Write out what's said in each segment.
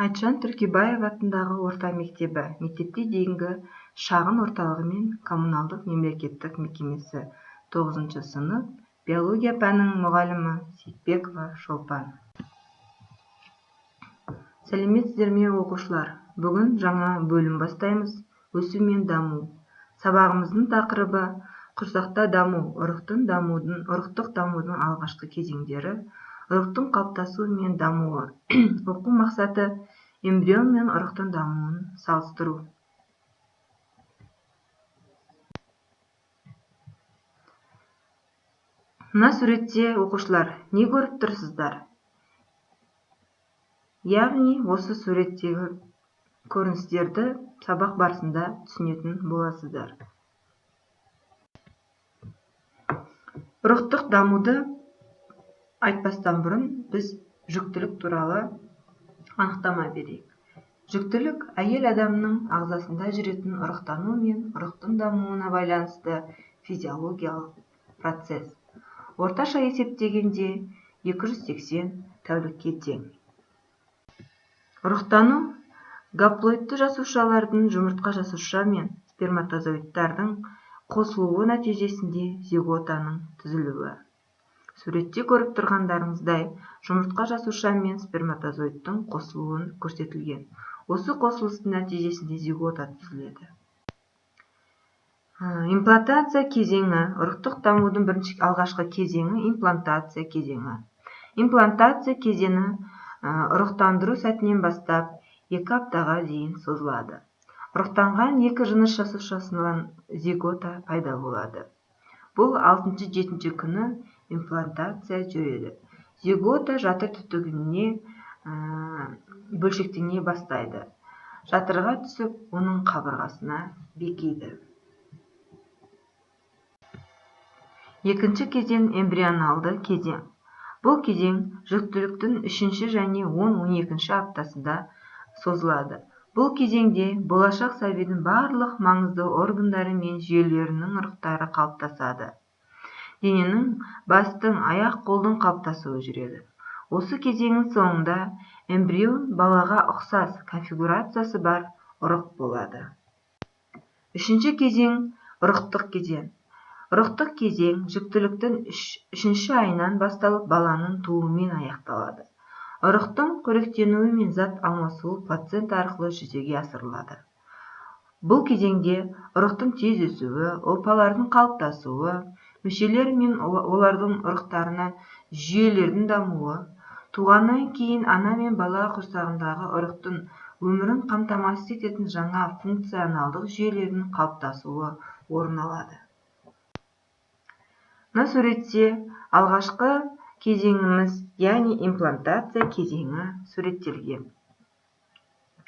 Айтжан Түркибаев атындағы орта мектебі, мектепке дейінгі шағын орталығы мен коммуналдық мемлекеттік мекемесі, 9 сынып, биология пәнінің мұғалімі Сейтбекова Шолпан. Сәлеметсіздер ме оқушылар? Бүгін жаңа бөлім бастаймыз. Өсу мен даму. Сабағымыздың тақырыбы құрсақта даму, ұрықтық дамудың алғашқы кезеңдері, ұрықтың қалыптасуы мен дамуы. Оқу мақсаты эмбрион мен ұрықтың дамуын салыстыру. Мына суретте оқушылар не көріп тұрсыздар? Яғни осы суреттегі көріністерді сабақ барысында түсінетін боласыздар. Ұрықтық дамуды айтпастан бұрын біз жүктілік туралы анықтама берейік. Жүктілік әйел адамның ағзасында жүретін ұрықтану мен ұрықтың дамуына байланысты физиологиялық процесс. Орташа есептегенде 280 тәулікке тең. Ұрықтану гаплоидты жасушалардың жұмыртқа жасуша мен сперматозоидтардың қосылуы нәтижесінде зиготаның түзілуі. Суретте көріп тұрғандарыңыздай, жұмыртқа жасуша мен сперматозоидтың қосылуын көрсетілген. Осы қосылыстың нәтижесінде зигота түзіледі. Имплантация кезеңі. Ұрықтық дамудың алғашқы кезеңі имплантация кезеңі. Имплантация кезеңі ұрықтандыру сәтінен бастап 2 аптаға дейін созылады. Ұрықтанған 2 жыныс жасушасынан зигота пайда болады. Бұл 6-7 күні имплантация жүреді. Зигота жатыр түтігіне бөлшектене бастайды. Жатырға түсіп, оның қабырғасына бекиді. Екінші кезең эмбрионалды кезең. Бұл кезең жүктіліктің 3 және 10-12 аптасында созылады. Бұл кезеңде болашақ сәбидің барлық маңызды органдары мен жүйелерінің ұрықтары қалыптасады. Дененің, бастың, аяқ-қолдың қалыптасуы жүреді. Осы кезеңнің соңында эмбрион балаға ұқсас конфигурациясы бар ұрық болады. Үшінші кезең ұрықтық кезең. Ұрықтық кезең жүктіліктің 3 айынан басталып баланың тууымен аяқталады. Ұрықтың қоректенуі мен зат алмасуы плацента арқылы жүзеге асырылады. Бұл кезеңде ұрықтың тез өсуі, ұлпалардың қалыптасуы, мүшелер мен олардың ұрықтарына жүйелердің дамуы, туғаннан кейін ана мен бала құрсағындағы ұрықтың өмірін қамтамасыз ететін жаңа функционалдық жүйелердің қалыптасуы орын алады. Мына суретте алғашқы кезеңіміз, яғни имплантация кезеңі суреттелген.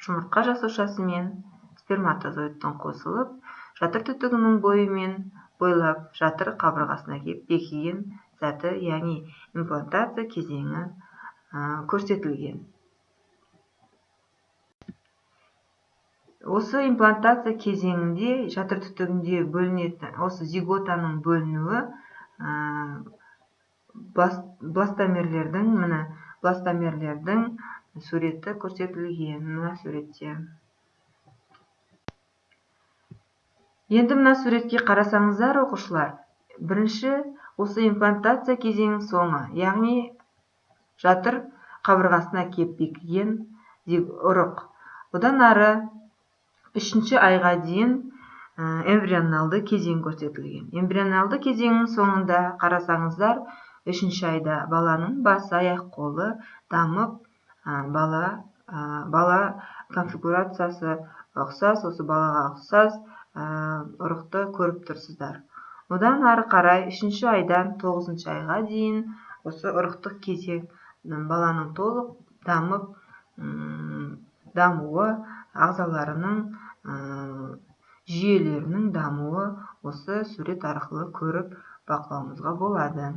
Жұмыртқа жасушасы мен сперматозоидтың қосылып, жатыр түтігінің бойымен бойлап жатыр қабырғасына бекиген сәті, яғни имплантация кезеңі көрсетілген. Осы имплантация кезеңінде жатыр түтігінде бөлінетін осы зиготаның бөлінуі бластомерлердің суреті көрсетілген мына суретте. Енді мына суретке қарасаңыздар оқушылар, бірінші осы имплантация кезеңінің соңы, яғни жатыр қабырғасына кеп бекіген ұрық. Одан ары 3 айға дейін эмбрионалды кезең көрсетілген. Эмбрионалды кезеңнің соңында қарасаңыздар, 3 айда баланың басы, аяқ-қолы дамып, бала конфигурациясы ұқсас, осы балаға ұқсас ұрықты көріп тұрсыздар. Одан ары қарай 3 айдан 9 айға дейін осы ұрықтық кезең баланың толық дамып, дамуы, ағзаларының, жүйелерінің дамуы осы сурет арқылы көріп бақылауымызға болады.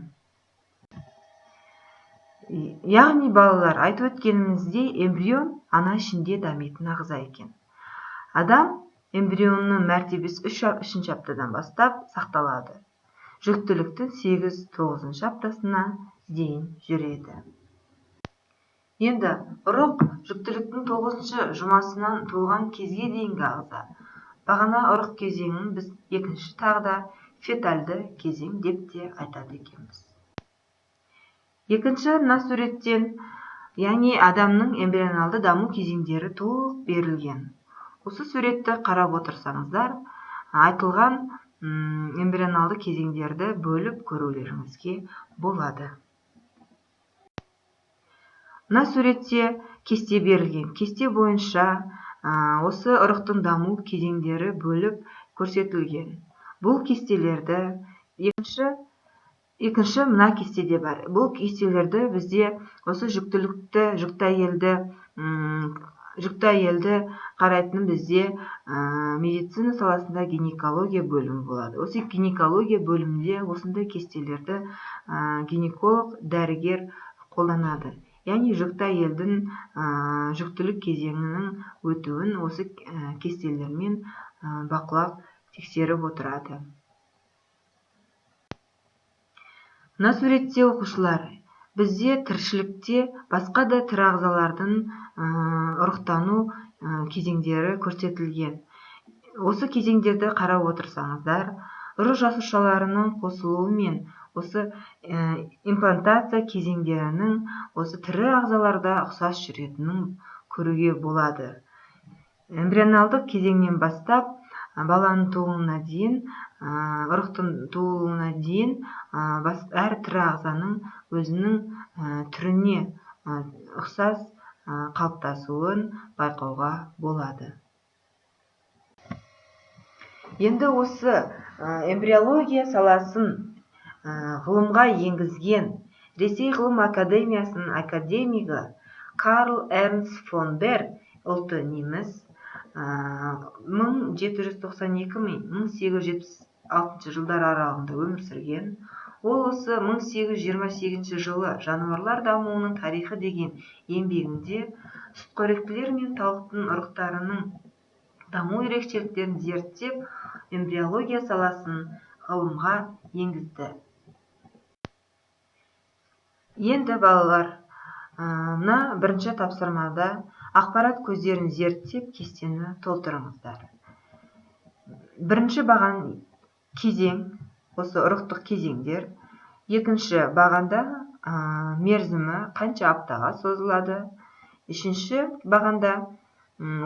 Яғни балалар, айтып өткеніміздей, эмбрион ана ішінде дамитын ағза екен. Адам эмбрионның мәртебесі 3 аптадан бастап сақталады. Жүктіліктің 8-9 аптасына дейін жүреді. Енді ұрық жүктіліктің 9-шы жұмасынан туылған кезге дейінгі ағза. Бағана ұрық кезеңін біз екінші тағда фетальды кезең деп те айтады екенбіз. Екінші мына суреттен, яғни адамның эмбрионалды даму кезеңдері толық берілген. Осы суретті қарап отырсаңыздар, айтылған эмбрионалды кезеңдерді бөліп көрулеріңізге болады. Мына суретте кесте берілген. Кесте бойынша осы ұрықтың даму кезеңдері бөліп көрсетілген. Бұл кестелерді екінші мына кестеде бар. Бұл кестелерді бізде осы жүкті әйелді қарайтын бізде медицина саласында гинекология бөлімі болады. Осы гинекология бөлімінде осындай кестелерді гинеколог дәрігер қолданады. Яғни жүкті әйелдің жүктілік кезеңінің өтуін осы кестелермен бақылап тексеріп отырады. Мына суретте оқушылар, бізде тіршілікте басқа да тірі ағзалардың ұрықтану кезеңдері көрсетілген. Осы кезеңдерді қарап отырсаңыздар, ұрық жасушаларының қосылуы мен осы имплантация кезеңдерінің осы тірі ағзаларда ұқсас жүретінін көруге болады. Эмбрионалдық кезеңнен бастап баланың туылуына дейін, ұрықтың туылуына дейін әр тірі ағзаның өзінің түріне ұқсас қалыптасуын байқауға болады. Енді осы эмбриология саласын ғылымға енгізген Ресей ғылым академиясының академигі Карл Эрнст фон Берг, ұлты неміс, 1792-1876 жылдар аралығында өмір сүрген. Ол осы 1828 жылы жануарлар дамуының тарихы деген еңбегінде сүтқоректілер мен тауықтың ұрықтарының даму ерекшеліктерін зерттеп, эмбриология саласын ғылымға енгізді. Енді балалар, мына бірінші тапсырмада ақпарат көздерін зерттеп кестені толтырыңыздар. Бірінші баған кезең, осы ұрықтық кезеңдер. Екінші бағанда мерзімі қанша аптаға созылады. Үшінші бағанда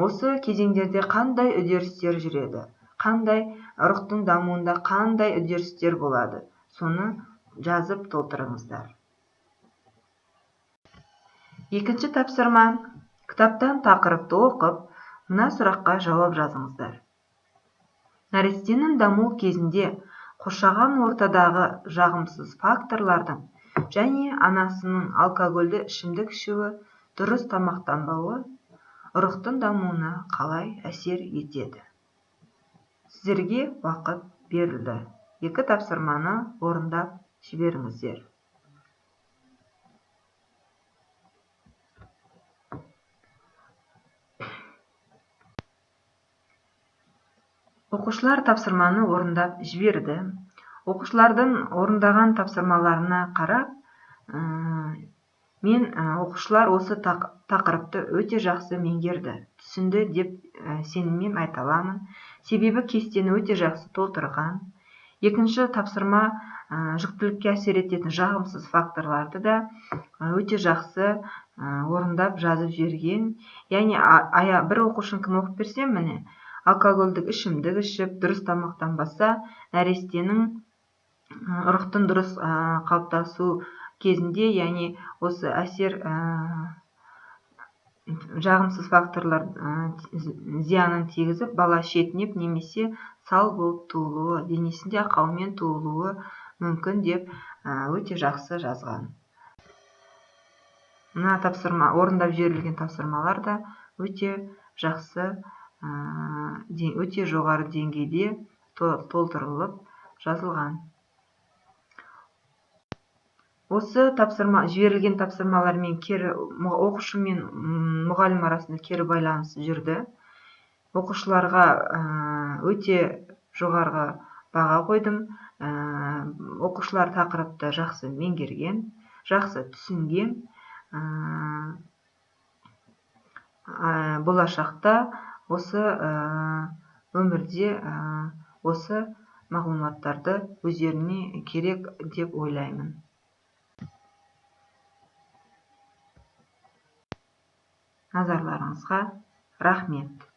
осы кезеңдерде қандай үдерістер жүреді, қандай ұрықтың дамуында қандай үдерістер болады, соны жазып толтырыңыздар. Екінші тапсырма, кітаптан тақырыпты оқып, мына сұраққа жауап жазыңыздар. Нәрестенің даму кезінде қоршаған ортадағы жағымсыз факторлардың және анасының алкогольді ішімдік ішуі, дұрыс тамақтанбауы ұрықтың дамуына қалай әсер етеді? Сіздерге уақыт берілді. Екі тапсырманы орындап жіберіңіздер. Оқушылар тапсырманы орындап жіберді. Оқушылардың орындаған тапсырмаларына қарап, мен оқушылар осы тақырыпты өте жақсы меңгерді, түсінді деп сеніммен айта аламын. Себебі кестені өте жақсы толтырған. Екінші тапсырма жүктілікке әсер ететін жағымсыз факторларды да өте жақсы орындап жазып жіберген. Яғни бір оқушыныкін оқып берсем, міне, алкогольдік ішімдік ішіп, дұрыс тамақтанбаса, нәрестенің ұрықтың дұрыс қалыптасу кезінде, яғни осы әсер жағымсыз факторлар зиянын тигізіп, бала шетінеп немесе сал болып туылуы, денесінде ақаумен туылуы мүмкін деп өте жақсы жазған. Мына тапсырма, орындап жіберілген тапсырмалар да өте жақсы, өте жоғары деңгейде толтырылып жазылған. Осы жіберілген тапсырмалармен оқушы мен мұғалім арасында кері байланыс жүрді. Оқушыларға өте жоғарғы баға қойдым. Оқушылар тақырыпты жақсы меңгерген, жақсы түсінген. болашақта осы өмірде осы мағлұматтарды өздеріне керек деп ойлаймын. Назарларыңызға рахмет.